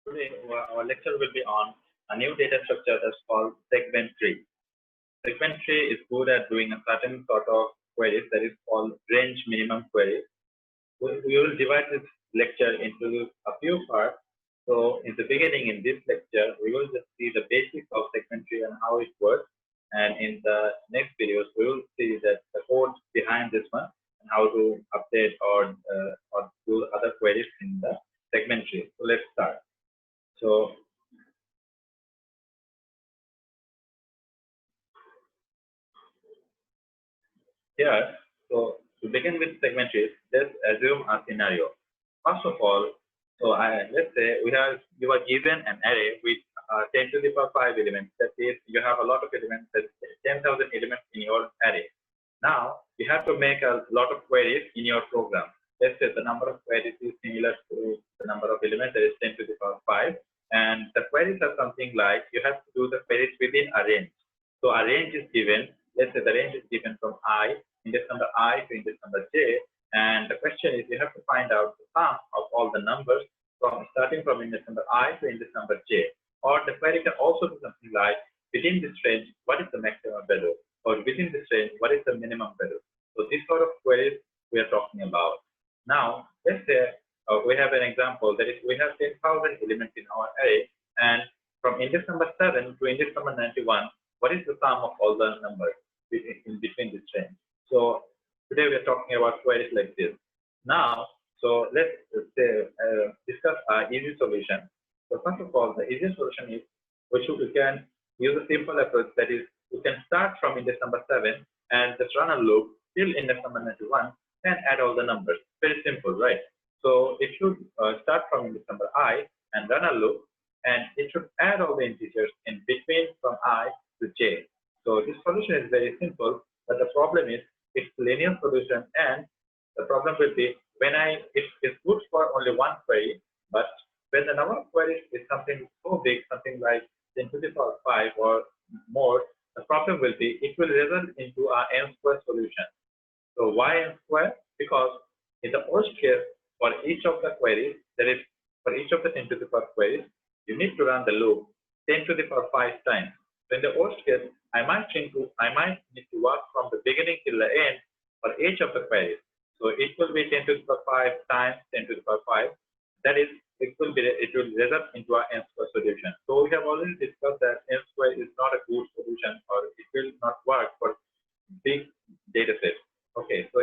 Today, our lecture will be on a new data structure that's called segment tree. Segment tree is good at doing a certain sort of queries that is called range minimum queries. We will divide this lecture into a few parts. So in the beginning, in this lecture, we will just see the basics of segment tree and how it works. And in the next videos, we will see that the code behind this one and how to update or do other queries in the segment tree. So let's start. So here, so to begin with segment trees, let's assume a scenario. First of all, let's say you are given an array with 10 to the power 5 elements. That is, you have a lot of elements, that's 10,000 elements in your array. Now, you have to make a lot of queries in your program. Let's say the number of queries is similar to the number of elements, that is 10 to the power 5. And the queries are something like you have to do the queries within a range. So a range is given. Let's say the range is given from index number I to index number j. And the question is, you have to find out the sum of all the numbers starting from index number I to index number j. Or the query can also do something like, within this range, what is the maximum value? Or within this range, what is the minimum value? So these sort of queries we are talking about. Now, let's say we have an example, that is, we have 10,000 elements in our array, and from index number 7 to index number 91, what is the sum of all the numbers in between this range? So today we are talking about queries like this. Now, so let's discuss our easy solution. So first of all, the easiest solution is we can use a simple approach, that is, we can start from index number 7 and just run a loop till index number 91 and add all the numbers. Very simple, right? So it should start from index number I and run a loop, and it should add all the integers in between from I to j. So this solution is very simple, but the problem is it's linear solution, and the problem will be it's good for only one query, but when the number of queries is something so big, something like 10 to the power 5 or more, the problem will be it will result into a n-square solution. So why n-square? Because in the worst case, for each of the queries, that is, for each of the 10 to the power queries, you need to run the loop 10 to the power 5 times. So in the worst case, I might need to work from the beginning till the end for each of the queries. So it will be 10 to the power 5 times 10 to the power 5. That is, it will result into an n-square solution. So we have already discussed that n-square is not a good solution, or it will not work for big data sets. Okay, so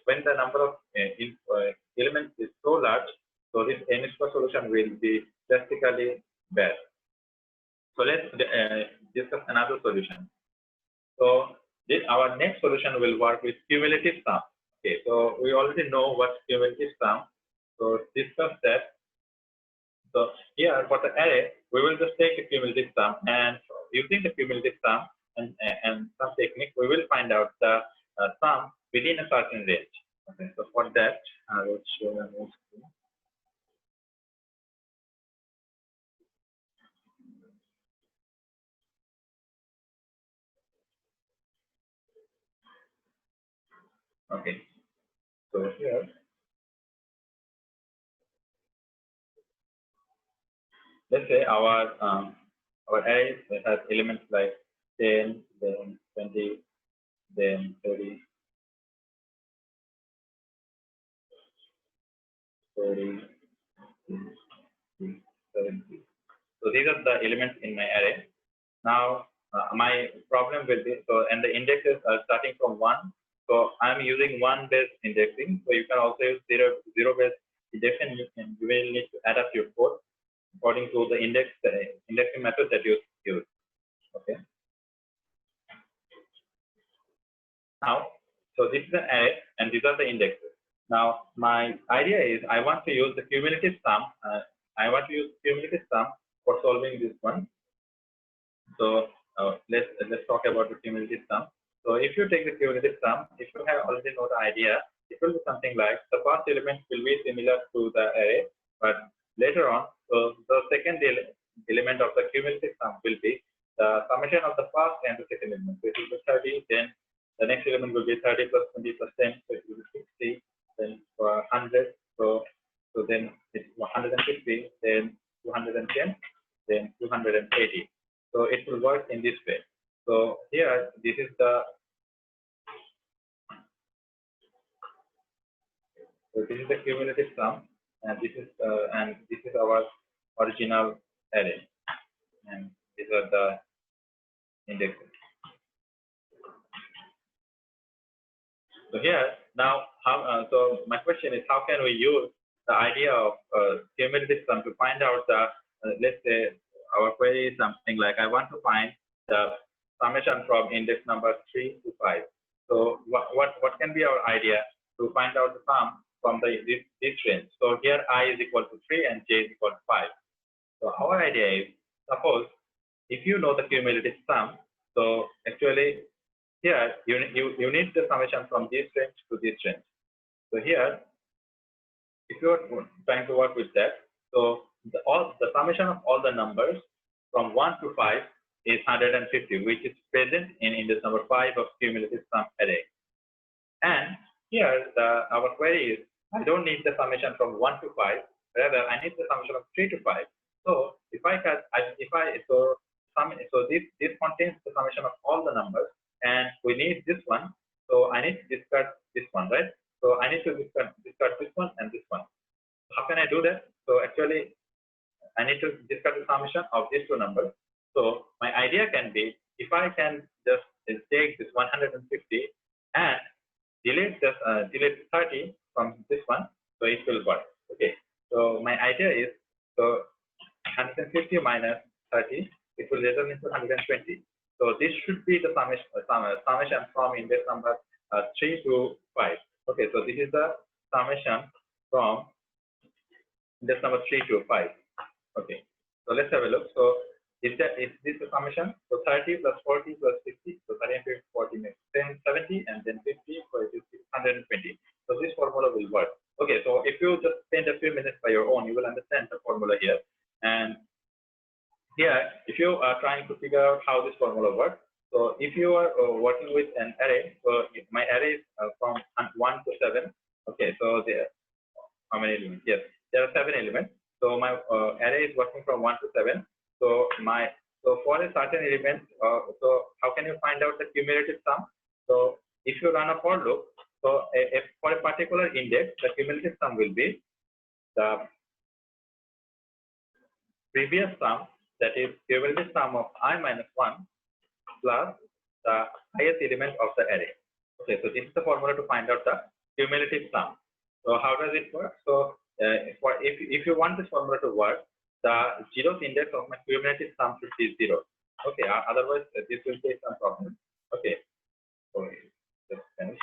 when the number of elements is so large, so this n-square solution will be drastically bad. So let's discuss another solution. So our next solution will work with cumulative sum. Okay, so we already know what cumulative sum. So discuss that. So here for the array, we will just take the cumulative sum, and using the cumulative sum and some technique, we will find out the sum within a certain range. Okay, so for that, I will show a new screen. Okay, so here, let's say our array has elements like 10, then 20, then 30, 40, 70. So these are the elements in my array. Now my problem will be, and the indexes are starting from 1. So I'm using 1 based indexing. So you can also use 0 based indexing. You will need to add up your code according to the indexing method that you use. Okay. Now, so this is an array, and these are the indexes. Now, my idea is I want to use the cumulative sum. I want to use cumulative sum for solving this one. So let's talk about the cumulative sum. So if you take the cumulative sum, if you have already know the idea, it will be something like the first element will be similar to the array, but later on, so the second element of the cumulative sum will be the summation of the first and the second element. So it will be 30, then the next element will be 30 plus 20%, so it will be 60, then 100, so then it's 150, then 210, in this way. So here, this is the cumulative sum, and this is our original array, and these are the indexes. So here now, so my question is, how can we use the idea of cumulative sum to find out the let's say our query is something like, I want to find the summation from index number 3 to 5. So what can be our idea to find out the sum from this range? So here I is equal to 3 and j is equal to 5. So our idea is, suppose if you know the cumulative sum, so actually here you need the summation from this range to this range. So here, if you are trying to work with that, so the summation of all the numbers from 1 to 5 is 150, which is present in index number 5 of cumulative sum array. And here our query is, I don't need the summation from 1 to 5, rather I need the summation of 3 to 5. So this contains the summation of all the numbers, and we need this one. So I need to discard this one, right? So I need to discard this one and this one. How can I do that? So actually, I need to discard the summation of these two numbers. So my idea can be, if I can just take this 150 and delete 30 from this one, so it will work. Okay. So my idea is, so 150 minus 30, it will result into 120. So this should be the summation from index number 3 to 5. Okay, so this is the summation from index number 3 to 5. Okay, so let's have a look. So is this the summation? So 30 plus 40 plus 50, so 30 and 40 makes 10, 70, and then 50, so it is 120. So this formula will work. Okay, so if you just spend a few minutes by your own, you will understand the formula here. And here, if you are trying to figure out how this formula works, so if you are working with an array, so my array is from 1 to 7. Okay, so there, how many elements? Yes, there are 7 elements. So my array is working from 1 to 7. So for a certain element, so how can you find out the cumulative sum? So if you run a for loop, so for a particular index, the cumulative sum will be the previous sum, that is cumulative sum of I minus 1 plus the highest element of the array. Okay, so this is the formula to find out the cumulative sum. So how does it work? So if you want this formula to work, the zeroth index of my cumulative sum should be 0. Okay, otherwise this will take some problem. Okay, so just finish.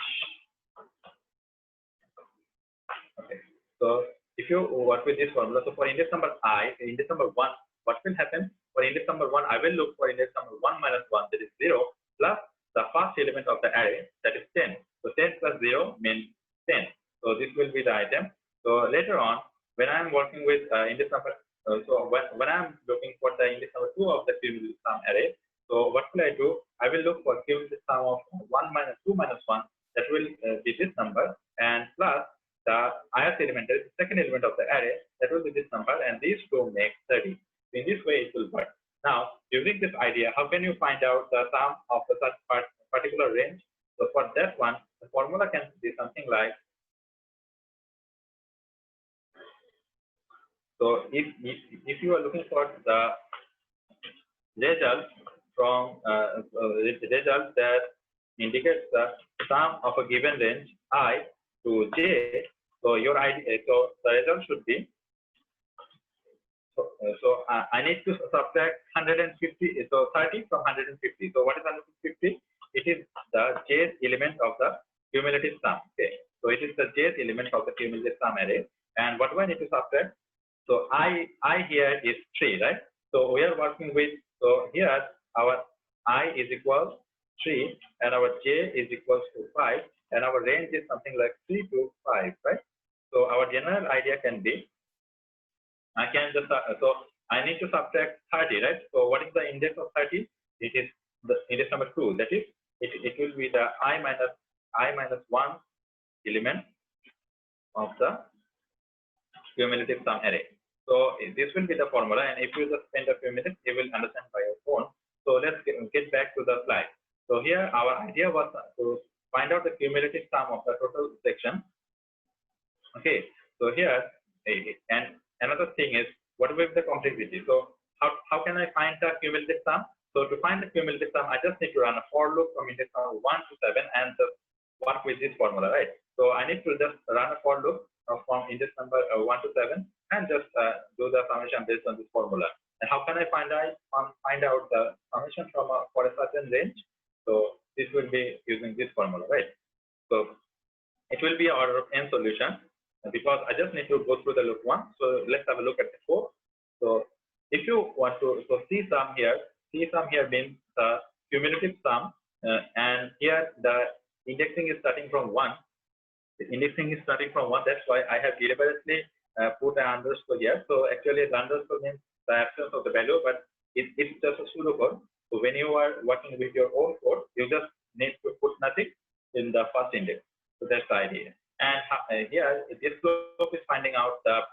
Okay, so if you work with this formula, so for index number index number 1, what will happen? For index number 1, I will look for index number 1 minus 1, that is 0, plus the first element of the array, that is 10. So 10 plus 0 means 10. So this will be the item. So later on, when I am working with index number, so when I am looking for the index number 2 of the cumulative sum array, so what will I do? I will look for cumulative sum of 1 minus 2 minus 1, that will be this number, and plus the ith element, that is the second element of the array, that will be this number, and these two make 30. In this way, it will work. Now, using this idea, how can you find out the sum of such particular range? So for that one, the formula can be something like, so if you are looking for the result from result that indicates the sum of a given range I to j, so your idea, so the result should be, so I need to subtract 150, so 30 from 150. So what is 150? It is the jth element of the cumulative sum. Okay, so it is the jth element of the cumulative sum array. And what do I need to subtract? So I here is 3, right? So we are working with, so here our I is equal 3 and our j is equals to 5, and our range is something like 3 to 5, right? So our general idea can be, I can just, so I need to subtract 30, right? So what is the index of 30? It is the index number 2, that is, it will be the I minus 1 element of the cumulative sum array. So this will be the formula, and if you just spend a few minutes, you will understand by your own So let's get back to the slide. So here our idea was to find out the cumulative sum of the total section. Okay, so here and another thing is what will be the complexity. So how can I find the cumulative sum? So to find the cumulative sum, I just need to run a for loop from index number 1 to 7 and just work with this formula, right? So I need to just run a for loop from index number 1 to 7 and just do the summation based on this formula. And how can I find out the summation from for a certain range? So this will be using this formula, right? So it will be an order of n solution because I just need to go through the loop 1. So let's have a look at the 4. So if you want to, so C sum here means the cumulative sum, and here the indexing is starting from 1. The indexing is starting from 1. That's why I have deliberately put an underscore here. So actually, the underscore means the absence of the value, but it's just a pseudocode. So when you are working with your own code, you just need to put nothing in the first index. So that's the idea. And here, this loop is finding out the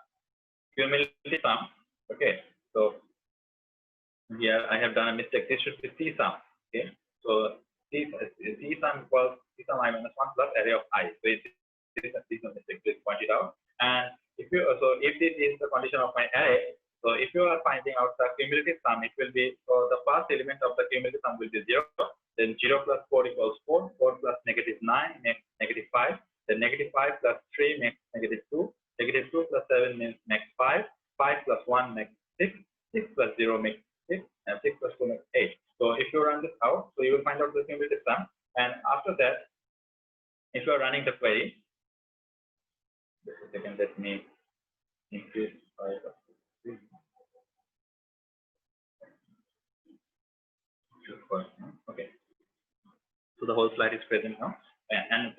cumulative sum. Okay. So here I have done a mistake. This should be C sum. Okay. So C sum equals C sum I minus 1 plus array of I. So this is a mistake. Please point it out. And if this is the condition of my array, so if you are finding out the cumulative sum, it will be, so the first element of the cumulative sum will be 0. Then 0 plus 4 equals 4. 4 plus negative 9 makes negative 5. Then negative 5 plus 3 makes negative 2. Negative 2 plus 7 makes 5. 5 plus 1 makes 6. 6 plus 0 makes 6. And 6 plus 2 makes 8. So if you run this out, so you will find out the cumulative sum. And after that, if you are running the query, just a second, let me increase by okay. So the whole slide is present now. And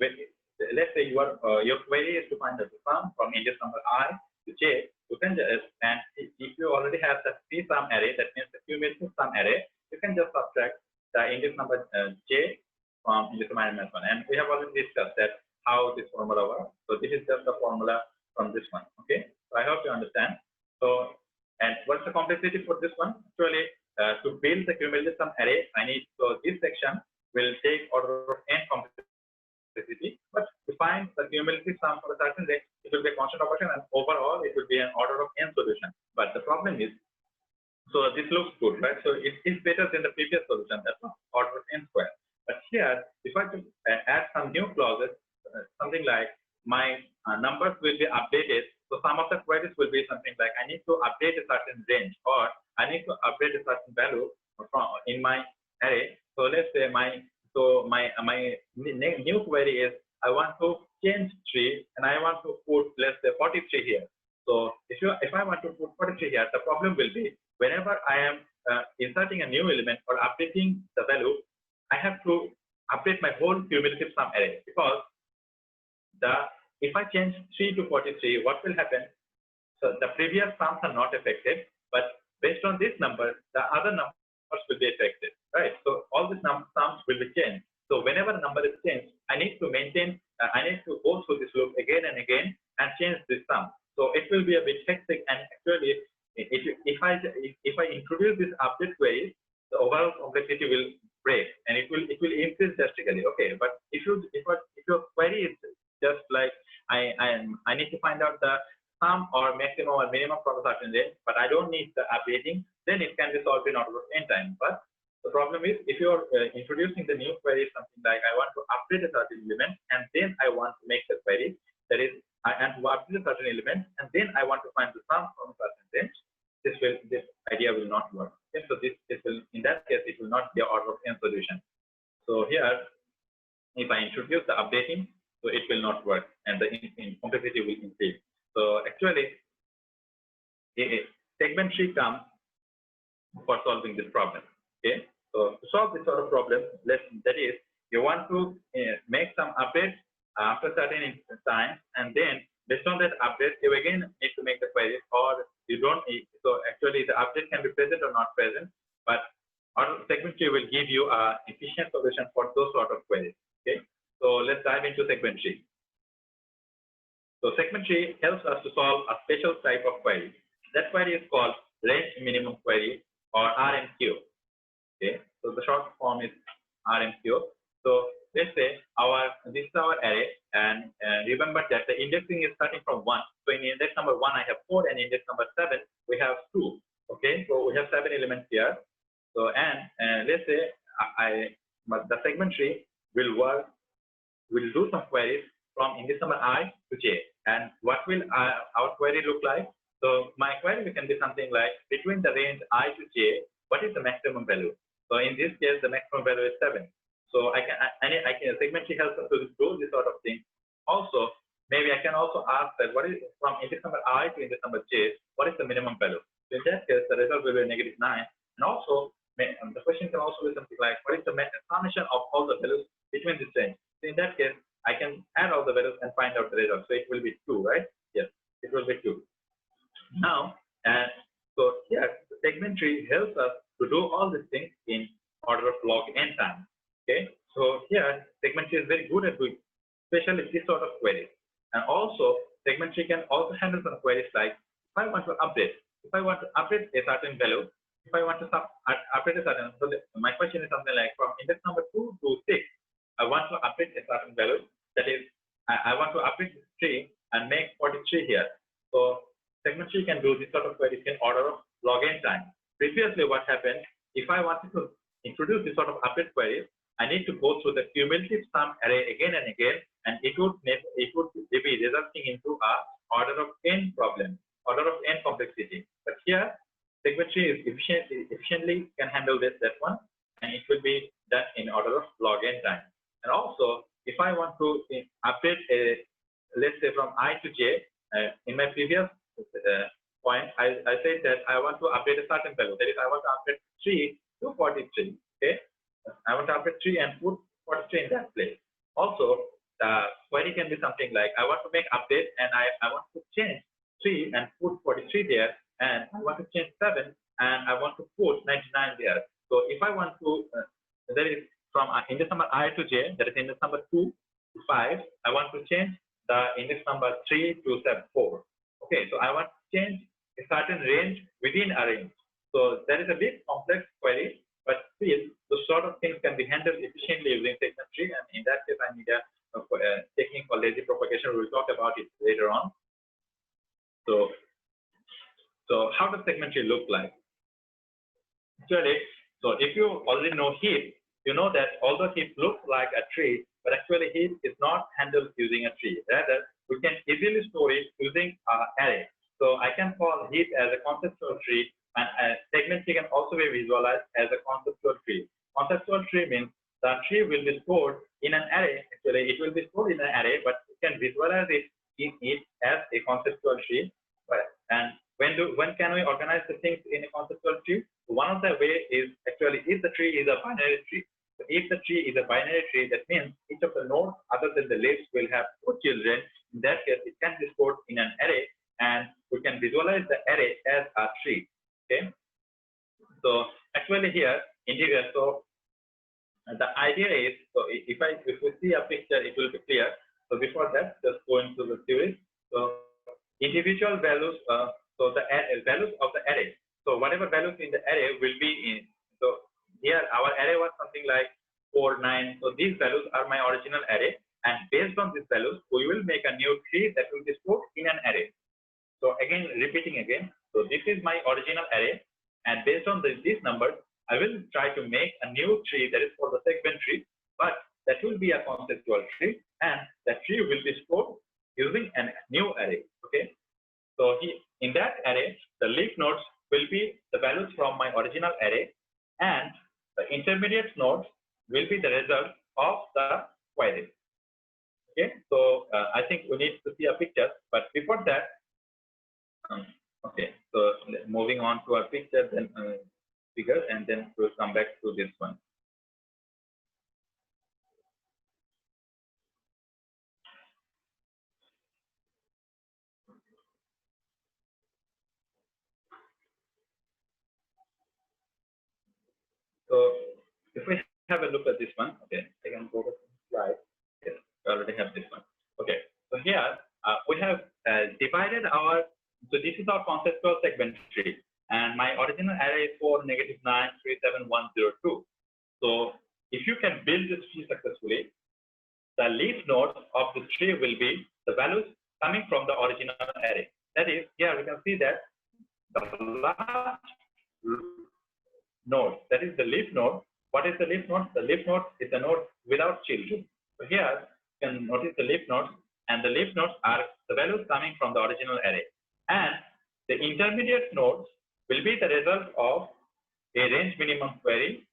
let's say your query is to find the sum from index number I to j. You can just, and if you already have the C sum array, that means the cumulative sum array, you can just subtract the index number j from index minus 1. And we have already discussed that how this formula works. So this is just the formula from this one. Okay. So I hope you understand. So, and what's the complexity for this one? Actually, to build the cumulative sum array, so this section will take order of n complexity, but to find the cumulative sum for a certain range, it will be a constant operation, and overall it will be an order of n solution. But the problem is, so this looks good, right? So it is better than the previous solution, that's order of n square. But here, if I could add some new clauses, something like my numbers will be updated. So some of the queries will be something like I need to update a certain range, or I need to update a certain value in my array. So let's say my new query is I want to change 3 and I want to put, let's say, 43 here. So if I want to put 43 here, the problem will be whenever I am inserting a new element or updating the value, I have to update my whole cumulative sum array, because if I change 3 to 43, what will happen? So the previous sums are not affected, but based on this number, the other numbers will be affected, right? So all these sums will be changed. So whenever a number is changed, I need to go through this loop again and again and change this sum. So it will be a bit hectic, and actually, if I introduce this update query, the overall complexity will break and it will increase drastically. Okay, but if your query is just like I need to find out the sum or maximum or minimum from a certain range, but I don't need the updating, then it can be solved in order of n time. But the problem is, if you're introducing the new query, something like I want to update a certain element and then I want to make the query, that is, I want to update a certain element and then I want to find the sum from a certain range, this idea will not work. Okay? So this will, in that case, it will not be an order of n solution. So here, if I introduce the updating, so it will not work and the complexity will increase. So actually, a segment tree comes for solving this problem. Okay, so to solve this sort of problem, that is, you want to make some updates after certain time, and then based on that update, you again need to make the query, or you don't need. So actually, the update can be present or not present, but our segment tree will give you an efficient solution for those sort of queries. Okay, so let's dive into segment tree. So segment tree helps us to solve a special type of query. That query is called range minimum query, or RMQ. Okay, so the short form is RMQ. So let's say this is our array, and remember that the indexing is starting from 1. So in index number 1 I have 4, and index number 7 we have 2. Okay, so we have 7 elements here. So and let's say the segment tree will do some queries from index number I to j. And what will our query look like? So my query can be something like, between the range I to j, what is the maximum value? So in this case, the maximum value is 7. So I can segment tree helps us to do this sort of thing. Also, maybe I can also ask that what is from index number I to index number j, what is the minimum value? So in that case, the result will be -9. And also, the question can also be something like, what is the summation of all the values between this range? So in that case, I can add all the values and find out the result. So it will be 2, right? Yes, it will be 2. Now, and so here, the segment tree helps us to do all these things in order of log n time. Okay, so here, segment tree is very good at doing, especially this sort of queries. And also, segment tree can also handle some queries like, if I want to update a certain value, if I want to update a certain, so my question is something like, from index number 2 to 6, I want to update a certain value. That is, I want to update this tree and make 43 here. So segment tree can do this sort of queries in order of log n time. Previously, what happened, if I wanted to introduce this sort of update queries, I need to go through the cumulative sum array again and again, and it would be resulting into a order of n problem, order of n complexity. But here, segment tree is efficiently can handle that one, and it will be done in order of log n time. And also, if I want to update let's say from I to j, in my previous point, I said that I want to update a certain value. That is, I want to update 3 to 43. Okay, I want to update 3 and put 43 in that place. Also, the query can be something like, I want to make update and I want to change 3 and put 43 there, and I want to change 7 and I want to put 99 there. So if I want to, that is from index number I to j, that is index number 2 to 5, I want to change the index number 3 to 4. Okay, so I want to change a certain range within a range. So that is a bit complex query, but still, those sort of things can be handled efficiently using segment tree. And in that case, I need a technique called lazy propagation. We'll talk about it later on. So how does segment tree look like? Actually, so if you already know heap, you know that although heap looks like a tree, but actually heap is not handled using a tree. Rather, we can easily store it using an array. So I can call heap as a conceptual tree, and segment tree can also be visualized as a conceptual tree. Conceptual tree means the tree will be stored in an array. Actually, it will be stored in an array, but you can visualize it as a conceptual tree. And when can we organize the things in a conceptual tree? One of the way is actually if the tree is a binary tree. So if the tree is a binary tree, that means each of the nodes other than the leaves will have 2 children. In that case, it can be stored in an array, and we can visualize the array as a tree. Okay. So actually here, so the idea is, so if we see a picture, it will be clear. So before that, just go into the series. So individual values, so the values of the array. So whatever values in the array will be in. So here our array was something like 4, 9. So these values are my original array, and based on these values, we will make a new tree that will be stored in an array. So again, repeating again. So this is my original array, and based on these numbers, I will try to make a new tree that is called the segment tree, but that will be a conceptual tree, and that tree will be stored using a new array. Okay. So in that array, the leaf nodes will be the values from my original array, and the intermediate nodes will be the result of the query. Okay, so I think we need to see a picture, but before that, okay, so moving on to our picture, then figure, and then we'll come back to this one. So if we have a look at this one, okay, I can go to the slide. Yes, we already have this one. Okay, so here we have divided our, so this is our conceptual segment tree, and my original array is 4, -9, 3, 7, 1, 0, 2. So if you can build this tree successfully, the leaf nodes of the tree will be the values coming from the original array. That is, here we can see that the last node, that is the leaf node. What is the leaf node? The leaf node is a node without children. So here you can notice the leaf nodes, and the leaf nodes are the values coming from the original array. And the intermediate nodes will be the result of a range minimum query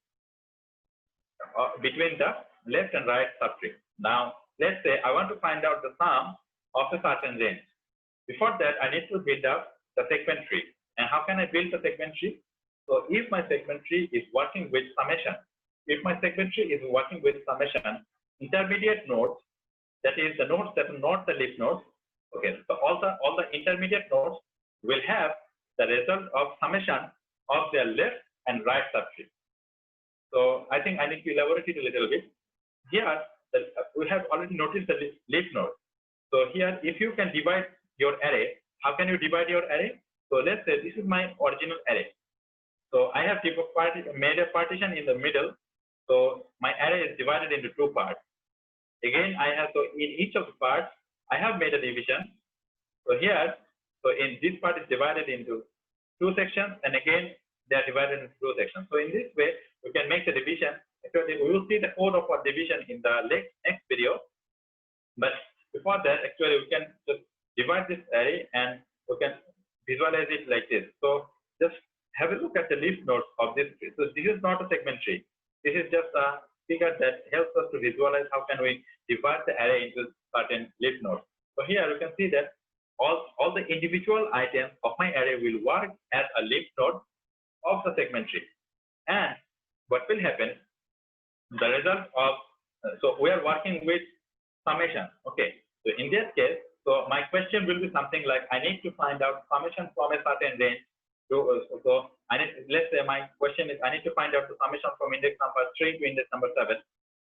between the left and right subtree. Now, let's say I want to find out the sum of a certain range. Before that, I need to build up the segment tree. And how can I build the segment tree? So if my segment tree is working with summation, intermediate nodes, that is the nodes that are not the leaf nodes, okay, so all the intermediate nodes will have the result of summation of their left and right subtree. So I think I need to elaborate it a little bit. Here, we have already noticed the leaf node. So here, if you can divide your array, how can you divide your array? So let's say this is my original array. So I have made a partition in the middle. So my array is divided into two parts. Again, so in each of the parts, I have made a division. So here, so in this part is divided into two sections, and again, they are divided into two sections. So in this way, we can make the division. Actually, we will see the code of our division in the next video. But before that, actually, we can just divide this array and we can visualize it like this. So just have a look at the leaf nodes of this tree. So this is not a segment tree. This is just a figure that helps us to visualize how can we divide the array into certain leaf nodes. So here you can see that all the individual items of my array will work as a leaf node of the segment tree. And what will happen? The result of so we are working with summation. Okay. So in this case, so my question will be something like I need to find out summation from a certain range. So let's say my question is I need to find out the summation from index number 3 to index number 7.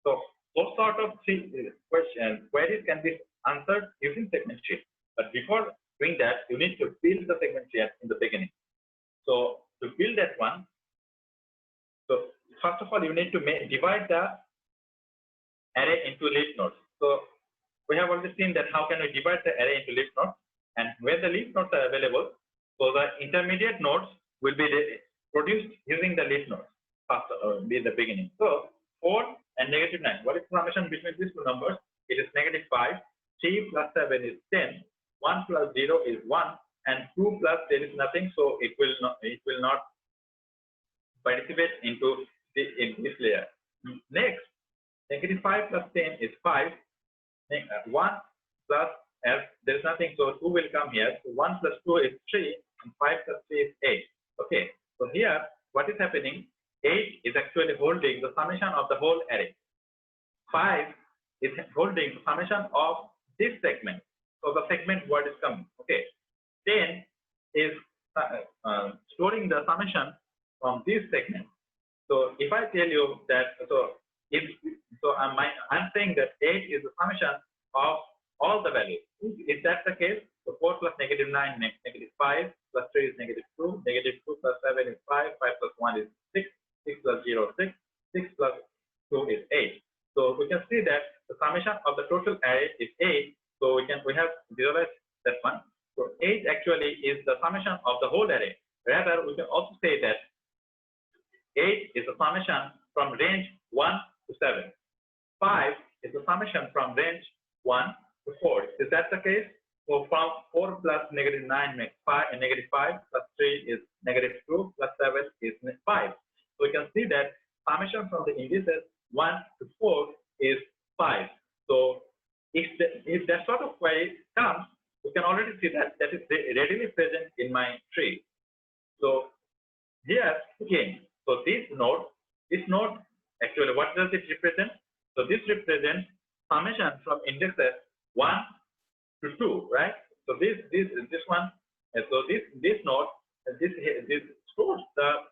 So those sort of queries can be answered using segment tree. But before doing that, you need to build the segment tree in the beginning. So to build that one, so first of all, you need to divide the array into leaf nodes. So we have already seen that how can we divide the array into leaf nodes, and where the leaf nodes are available, so the intermediate nodes will be produced using the leaf nodes first in the beginning. So 4 and -9. What is the summation between these two numbers? It is -5. 3 plus 7 is 10. 1 plus 0 is 1, and 2 plus there is nothing, so it will not participate into in this layer. Next, -5 plus 10 is 5. 1 plus, as there is nothing, so 2 will come here. So 1 plus 2 is 3, and 5 plus 3 is 8. Okay, so here what is happening? 8 is actually holding the summation of the whole array. 5 is holding the summation of this segment. So the segment word is coming. Okay, 10 is storing the summation from this segment. So if I tell you that, I'm saying that 8 is the summation of all the values. If that's the case, so 4 plus -9 makes -5, plus 3 is -2, -2 plus 7 is 5, 5 plus 1 is 6, 6 plus 0 is 6, 6 plus 2 is 8. So we can see that the summation of the total array is 8. So we have visualized that one. So 8 actually is the summation of the whole array. Rather, we can also say that 8 is the summation from range 1 to 7. 5 is the summation from range 1 to 4. Is that the case? So from 4 plus -9 makes 5, and -5 plus 3 is -2 plus 7 is 5. So we can see that summation from the indices 1 to 4 is 5. So if that sort of query comes, we can already see that is readily present in my tree. So here again, so this node actually, what does it represent? So this represents summation from indexes 1 to 2, right? So this one, so this node, this stores the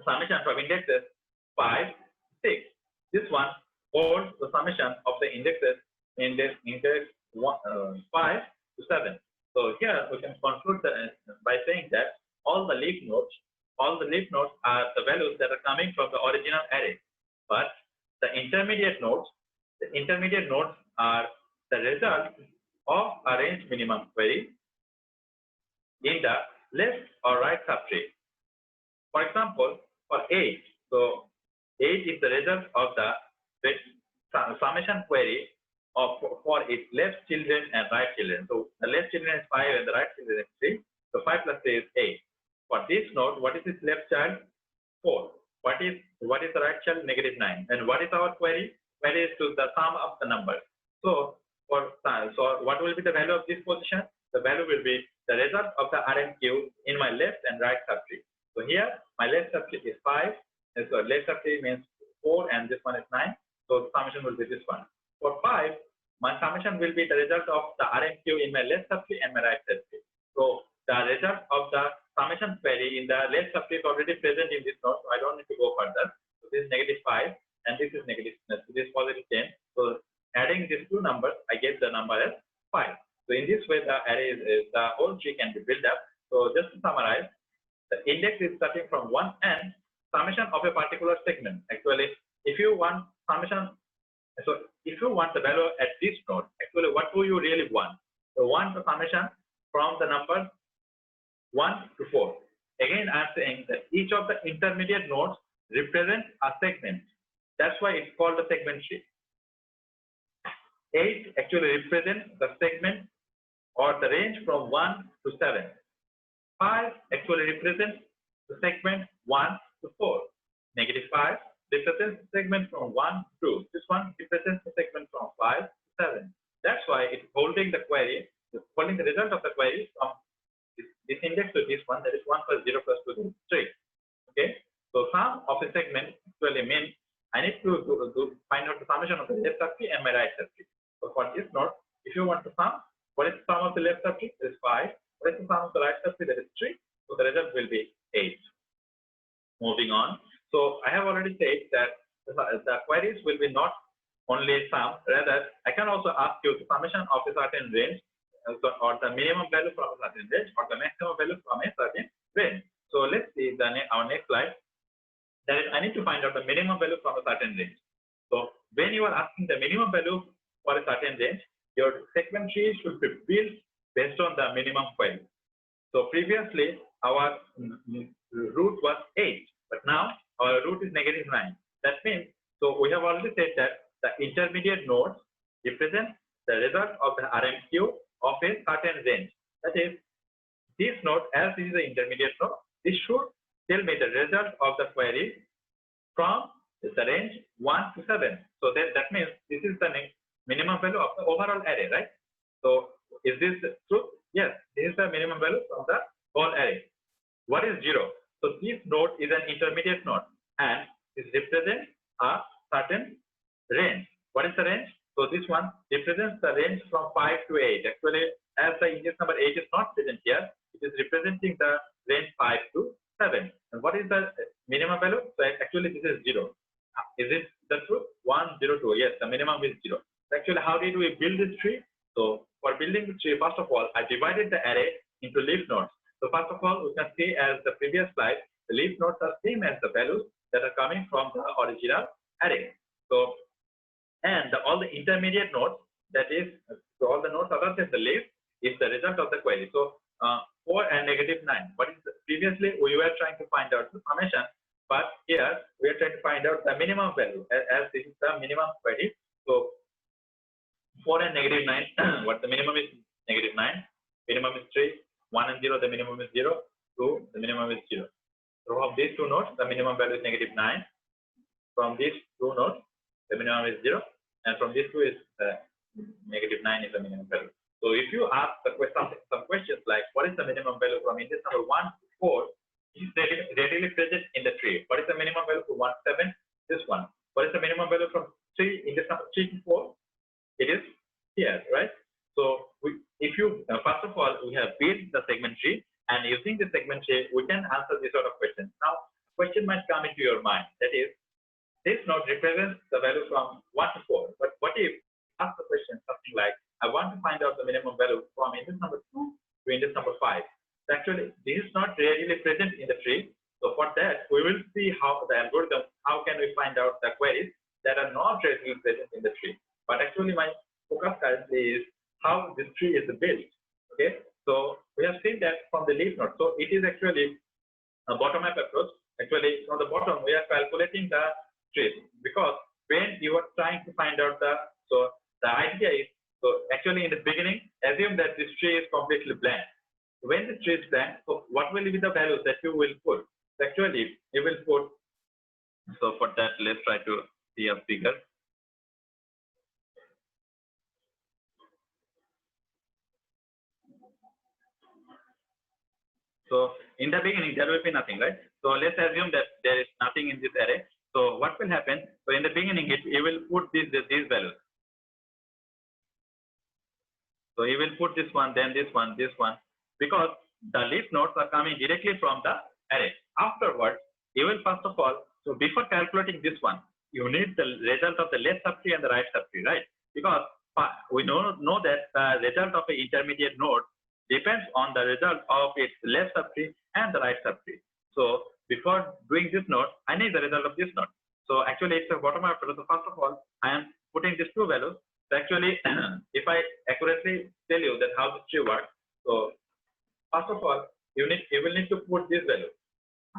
summation from indexes 5, 6. This one holds the summation of the indexes index 5 to 7. So here we can conclude by saying that all the leaf nodes are the values that are coming from the original array. But the intermediate nodes are the result of a range minimum query in the left or right subtree. For example, for 8, so 8 is the result of the summation query for its left children and right children. So the left children is 5 and the right children is 3. So 5 plus 3 is 8. For this node, what is its left child? 4. What is the right child? -9. And what is our query? Query is to the sum of the numbers. So what will be the value of this position? The value will be the result of the RMQ in my left and right subtree. So here my left subtree is 5, and so left subtree means 4, and this one is 9. So the summation will be this one. For 5, my summation will be the result of the RMQ in my left subtree and my right subtree. So the result of the summation query in the left subtree is already present in this node, so I don't need to go further. So this is -5 and this is +10. So adding these two numbers, I get the number as 5. So in this way, the array the whole tree can be built up. So just to summarize, the index is starting from one end, summation of a particular segment. Actually, if you want summation, so if you want the value at this node, actually what do you really want? You want the summation from the number 1 to 4. Again, I'm saying that each of the intermediate nodes represents a segment. That's why it's called the segment tree. 8 actually represents the segment or the range from 1 to 7. 5 actually represents the segment 1 to 4. -5 represents the segment from 1 to 2. This one represents the segment from 5 to 7. That's why it's holding the query, holding the result of the query from this index to this one, that is 1 plus 0 plus 2 is 3. Okay, so sum of a segment actually means I need to find out the summation of the left subtree and my right subtree. So for this node, if you want to sum, what is the sum of the left subtree? That is 5. What is the sum of the right subtree? That is 3. So the result will be 8. Moving on. So I have already said that the queries will be not only sum, rather I can also ask you the summation of a certain range, or the minimum value from a certain range, or the maximum value from a certain range. So let's see our next slide. That is, I need to find out the minimum value from a certain range. So when you are asking the minimum value for a certain range, your segment tree should be built based on the minimum query. So previously our root was 8, but now our root is -9. That means, so we have already said that the intermediate nodes represent the result of the RMQ of a certain range. That is, this node, as this is the intermediate node, this should tell me the result of the query from the range 1 to 7. So that means this is the minimum value of the overall array, right? So is this true? Yes, this is the minimum value of the whole array. What is 0? So this node is an intermediate node and it represents a certain range. What is the range? So this one represents the range from 5 to 8. Actually, as the index number 8 is not present here, it is representing the range 5 to 7. And what is the minimum value? So actually this is 0. Is it the truth? 1, 0, 2. Yes, the minimum is 0. So actually, how did we build this tree? So for building the tree, first of all, I divided the array into leaf nodes. So first of all, we can see as the previous slide, the leaf nodes are same as the values that are coming from the original array. So, and all the intermediate nodes, that is, so all the nodes other than the leaf, is the result of the query. So 4 and -9. What is previously we were trying to find out the summation, but here we are trying to find out the minimum value as this is the minimum query. So 4 and -9, what the minimum is -9, minimum is 3, 1 and 0, the minimum is 0, 2, the minimum is 0. So from these two nodes, the minimum value is -9. From these two nodes, the minimum is 0, and from these two is -9 is the minimum value. So if you ask some questions like what is the minimum value from index number 1 to 4, it is readily present in the tree. What is the minimum value from 1 to 7? This one. What is the minimum value from 3 index number 3 to 4? It is here, right? So if you first of all we have built the segment tree, and using the segment tree we can answer this sort of questions. Now, question might come into your mind, that is, this node represents the value from 1 to 4. But what if ask the question something like, I want to find out the minimum value from index number 2 to index number 5. Actually, this is not readily present in the tree. So for that, we will see how the algorithm, how can we find out the queries that are not readily present in the tree. But actually, my focus currently is how this tree is built. Okay, so we have seen that from the leaf node. So it is actually a bottom-up approach. Actually, from the bottom, we are calculating the trees because when you are trying to find out the idea is, so actually in the beginning, assume that this tree is completely blank. When the tree is blank, so what will be the values that you will put? Actually, you will put, so for that, let's try to see a figure. So in the beginning, there will be nothing, right? So let's assume that there is nothing in this array. So what will happen? So in the beginning, it will put these values. So you will put this one, then this one, because the leaf nodes are coming directly from the array. Afterwards, you will first of all, so before calculating this one, you need the result of the left subtree and the right subtree, right? Because we know that the result of an intermediate node depends on the result of its left subtree and the right subtree. So before doing this node, I need the result of this node. So actually, it's a bottom-up. So first of all, I am putting these two values. So actually, if I accurately tell you that how this tree works, so first of all, you will need to put this value.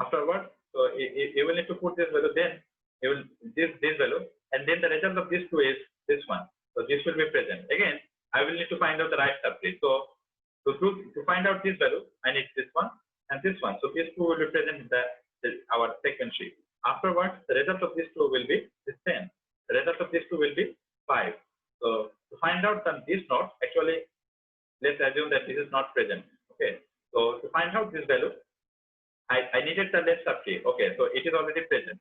Afterwards, so you will need to put this value, then you will this value, and then the result of this two is this one. So this will be present. Again, I will need to find out the right subtree. So to find out this value, I need this one and this one. So these two will be present in our segment tree. Afterwards, the result of these two will be the 10. The result of these two will be 5. So to find out this node, actually, let's assume that this is not present. Okay. So to find out this value, I needed the left subtree. Okay. So it is already present.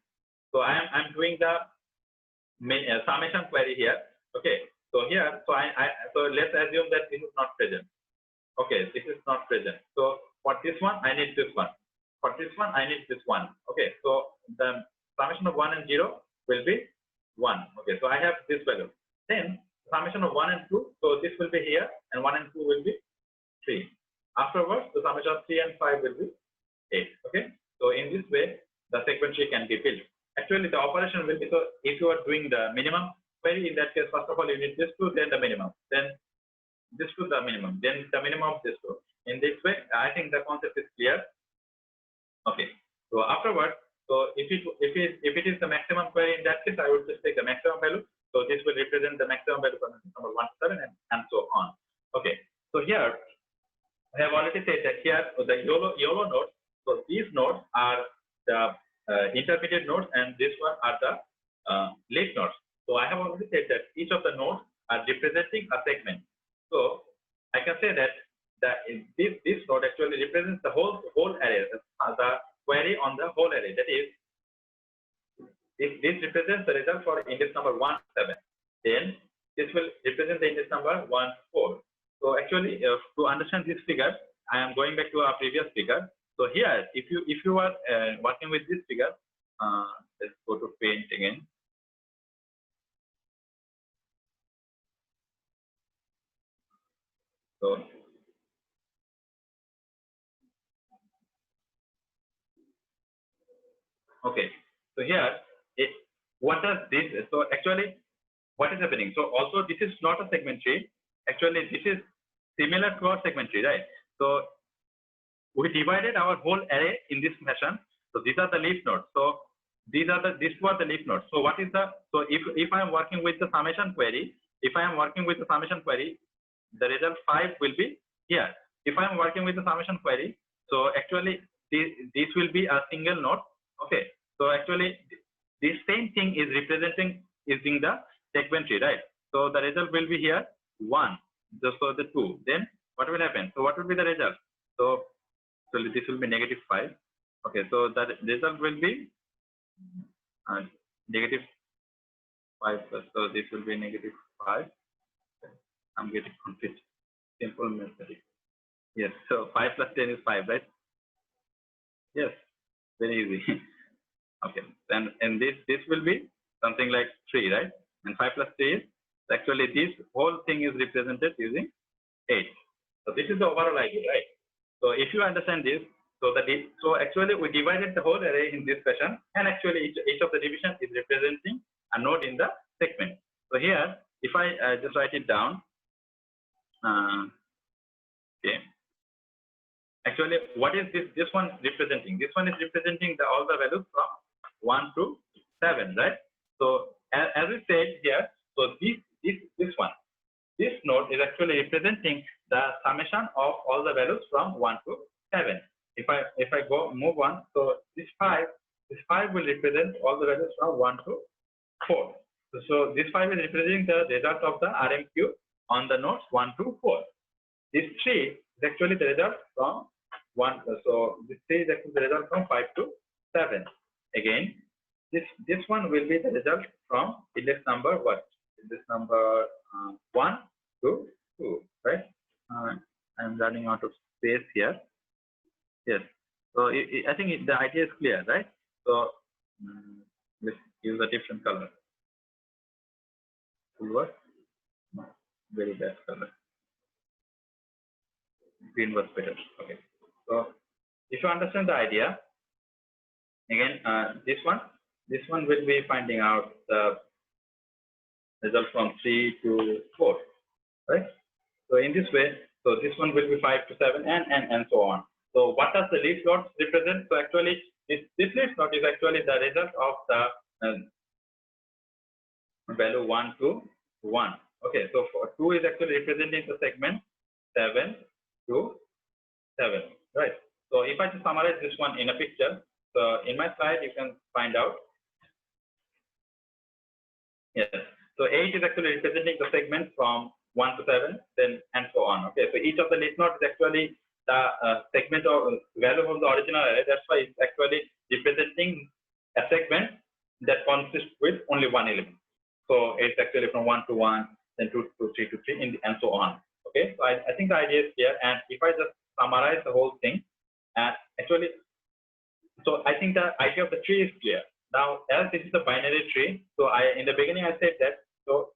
So I'm doing the summation query here. Okay. So here, so let's assume that this is not present. Okay, this is not present. So for this one, I need this one. For this one, I need this one. Okay, so the summation of 1 and 0 will be 1. Okay, so I have this value. Then summation of 1 and 2, so this will be here, and 1 and 2 will be 3. Afterwards, the summation of 3 and 5 will be 8. Okay, so in this way, the segment tree can be built. Actually, the operation will be, so if you are doing the minimum query, in that case, first of all, you need this two, then the minimum, then this to the minimum, then the minimum of this two. In this way, I think the concept is clear. Okay. So afterwards, so if it is the maximum query, in that case, I would just take the maximum value. So this will represent the maximum value for number 1 to 7 and so on. Okay. So here, I have already said that here the YOLO nodes. So these nodes are the intermediate nodes, and this one are the leaf nodes. So I have already said that each of the nodes are representing a segment. So I can say that this node actually represents the whole array, the query on the whole array. That is, this represents the result for index number 1 to 7. Then this will represent the index number 1 to 4. So actually, to understand this figure, I am going back to our previous figure. So here, if you are working with this figure, let's go to paint again. So okay, so here what does this? So actually, what is happening? So also this is not a segment tree. Actually, this is similar to our segment tree, right? So we divided our whole array in this fashion. So these are the leaf nodes. So these two are the leaf nodes. So what is the? So if I am working with the summation query, the result 5 will be here. If I am working with the summation query, so actually this will be a single node. Okay. So actually this same thing is representing using the segment tree, right? So the result will be here 1. So the 2. Then what will happen? So what will be the result? So this will be -5. Okay. So the result will be -5 plus. So this will be -5. I'm getting confused. Simple method. Yes. So 5 plus 10 is 5, right? Yes. Very easy. Okay. And this will be something like 3, right? And 5 plus 3 is actually this whole thing is represented using 8. So this is the overall idea, right? So if you understand this, so actually we divided the whole array in this fashion, and actually each of the division is representing a node in the segment. So here, if I just write it down, okay. Actually, what is this one representing? This one is representing all the values from 1 to 7, right? So as we said here, so this one, this node is actually representing the summation of all the values from 1 to 7. If I move on, so this 5 will represent all the values from 1 to 4. So this 5 is representing the result of the RMQ on the nodes 1 to 4. This 3 is actually the result from 1. So this 3 is actually the result from 5 to 7. Again, this one will be the result from index number what? Index number 1 to 2, right? I'm running out of space here. Yes. So I think the idea is clear, right? So let's use a different color. Silver? No, very bad color. Green was better. Okay. So if you understand the idea, again, this one will be finding out the result from 3 to 4, right? So in this way, so this one will be 5 to 7 and so on. So what does the leaf node represent? So actually, this leaf node is actually the result of the value 1 to 1. Okay, so for 2 is actually representing the segment 7 to 7, right? So if I just summarize this one in a picture, so in my slide you can find out. Yes. So 8 is actually representing the segment from 1 to 7, then and so on. Okay, so each of the leaf nodes is actually the segment of value of the original array. That's why it's actually representing a segment that consists with only one element. So it's actually from 1 to 1, then 2 to 3 to 3, and so on. Okay, so I think the idea is clear. And if I just summarize the whole thing, actually, so I think the idea of the tree is clear. Now, as this is a binary tree, so in the beginning I said that, so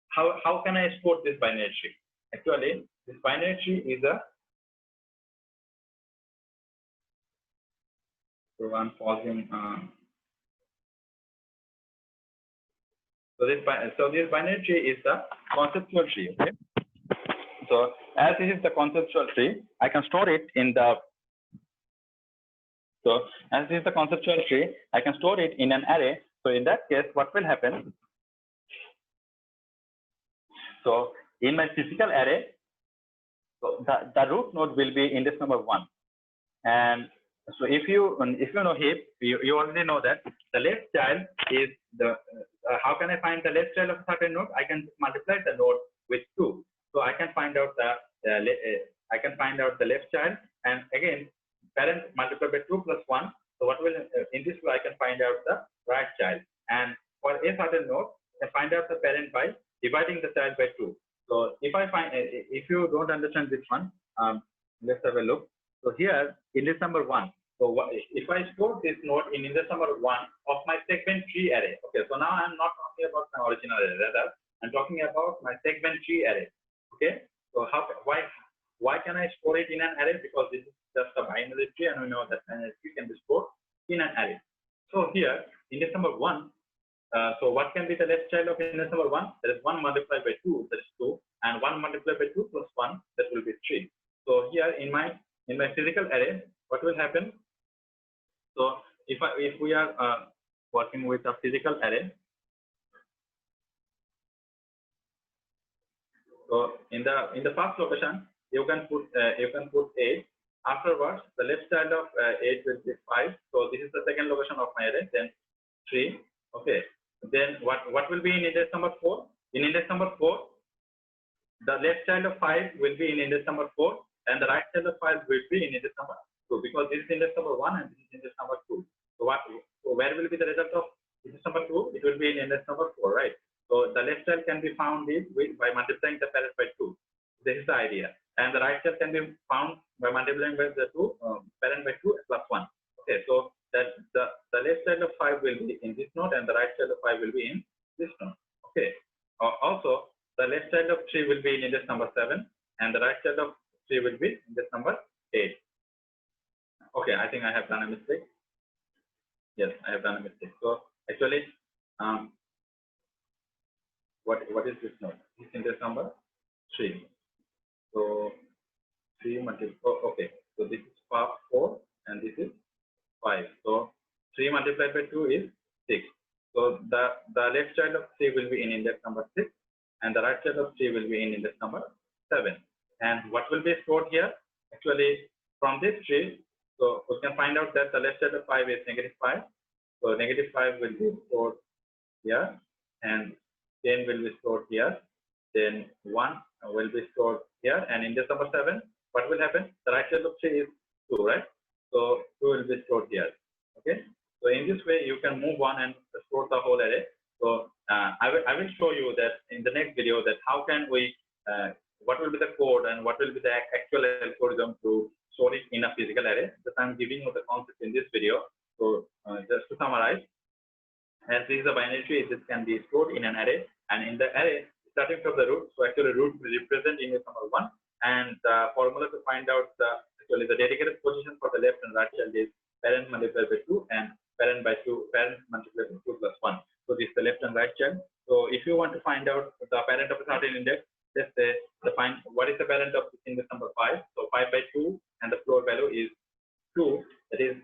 how can I export this binary tree? Actually, this binary tree is a, so I'm pausing. So this binary tree is the conceptual tree. Okay. So as this is the conceptual tree, I can store it in the. So as this is the conceptual tree, I can store it in an array. So in that case, what will happen? So in my physical array, so the root node will be index number 1. And so if you know heap, you already know that the left child is the, how can I find the left child of a certain node? I can multiply the node with 2. So I can find out the left child, and again, parent multiplied by 2 plus 1. So what will, in this way I can find out the right child. And for a certain node, I can find out the parent by dividing the child by 2. So if you don't understand this one, let's have a look. So here, index number 1. So if I store this node in index number 1 of my segment tree array. Okay, so now I'm not talking about my original array, rather I'm talking about my segment tree array. Okay, so why can I store it in an array? Because this is just a binary tree, and we know that binary tree can be stored in an array. So here, index number 1. So what can be the left child of index number 1? That is 1 multiplied by 2, that is 2, and 1 multiplied by 2 plus 1, that will be 3. So here in my physical array, what will happen? So if we are working with a physical array, so in the first location you can put 8. Afterwards, the left child of 8 will be 5. So this is the second location of my array. Then 3. Okay. Then what will be in index number 4? In index number 4, the left child of 5 will be in index number 4, and the right child of 5 will be in index number 2, because this is index number 1 and this is index number 2. So where will be the result of index number 2? It will be in index number 4, right? So the left child can be found by multiplying the parent by 2. This is the idea. And the right child can be found by multiplying by the parent by 2 plus 1. Okay, so that the left child of 5 will be in this node, and the right child of 5 will be in this node. Okay. Also, the left child of 3 will be in index number 7, and the right child of 3 will be in index number 8. think I have done a mistake. Yes, I have done a mistake. So actually, what is this node? This index number 3. So 3 multiplied. Oh, okay. So this is 4 and this is 5. So 3 multiplied by 2 is 6. So the left child of 3 will be in index number 6 and the right child of 3 will be in index number 7. And what will be stored here? Actually, from this tree, so we can find out that the left child of 5 is -5. So -5 will be stored here and 10 will be stored here. Then 1 will be stored here, and index number 7, what will happen? The right child of 3 is 2, right? So 2 will be stored here. Okay. So in this way, you can move on and store the whole array. So I will show you that in the next video that how can we what will be the code and what will be the actual algorithm to store it in a physical array. Just I'm giving you the concept in this video. So just to summarize, as this is a binary tree, this can be stored in an array, and in the array, starting from the root, so actually root will represent index number 1, and the formula to find out actually the dedicated position for the left and right child is parent multiplied by 2 and parent multiplied by 2 plus 1. So this is the left and right child. So if you want to find out the parent of a certain index, let's say define what is the parent of index number 5. So 5 by 2 and the floor value is 2. That is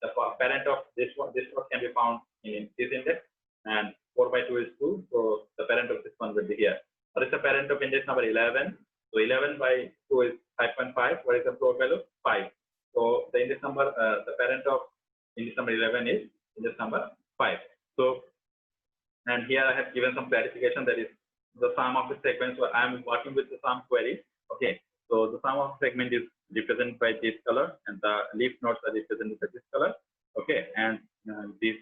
the parent of this one can be found in this index, and 4 by 2 is 2. So the parent of this one will be here. What is the parent of index number 11? So 11 by 2 is 5.5. What is the floor value? 5. So the index number, the parent of index number 11 is index number 5. So, and here I have given some clarification, that is the sum of the segments. So I am working with the sum query. Okay. So the sum of the segment is represented by this color, and the leaf nodes are represented by this color. Okay, and this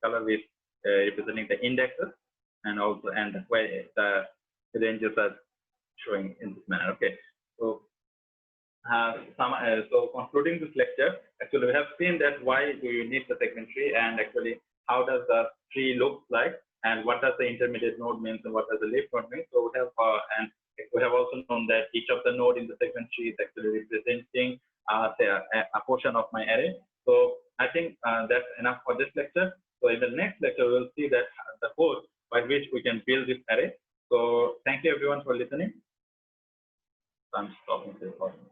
color is representing the indexes, and also the ranges are showing in this manner. Okay, so so concluding this lecture, actually we have seen that why do you need the segment tree, and actually how does the tree look like, and what does the intermediate node means, and what does the leaf node mean. So we have and we have also known that each of the node in the segment tree is actually representing say a portion of my array. So I think that's enough for this lecture. So in the next lecture, we will see that the code by which we can build this array. So thank you everyone for listening. I'm stopping the recording.